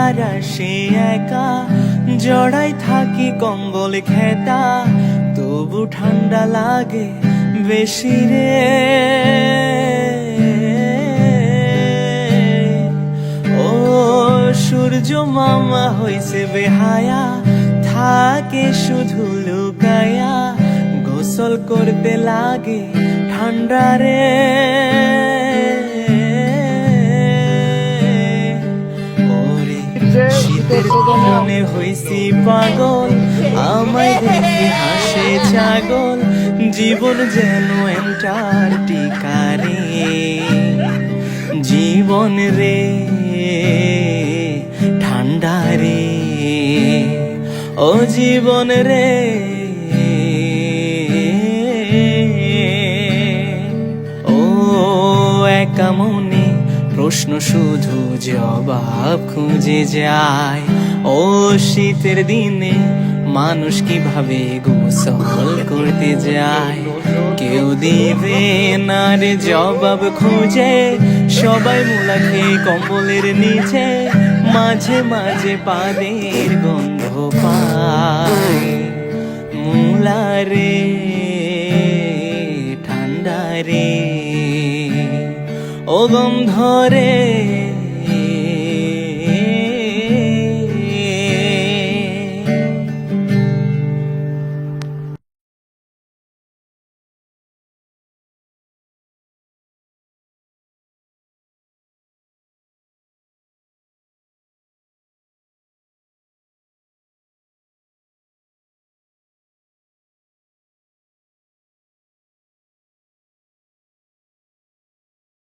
আর সে একা, জড়াই থাকি কম্বল খেতা, তবু ঠান্ডা লাগে বেশি রে। ও সূর্য মামা হইছে বেহায়া, থাকে শুধু লুকায়া, গোসল করতে লাগে ঠান্ডা রে। ওরে শীতের মনে হইছি পাগল, আমায় দেখে হাসে ছাগল, জীবন যেন অ্যান্টার্কটিকা রে। জীবন রে ঠান্ডা রে, ও জীবন রে। ও একা মনে প্রশ্ন শুধু জবাব খুঁজে যায়, ও শীতের দিনে মানুষ কিভাবে গোসল করতে যায়, কেউ দিবে না রে জবাব খুঁজে, সবাই মুলা খেয়ে কম্বলের নিচে, মাঝে মাঝে পাদের গন্ধ পায়। মুলা রে ঠান্ডা রে, ও গন্ধ রে।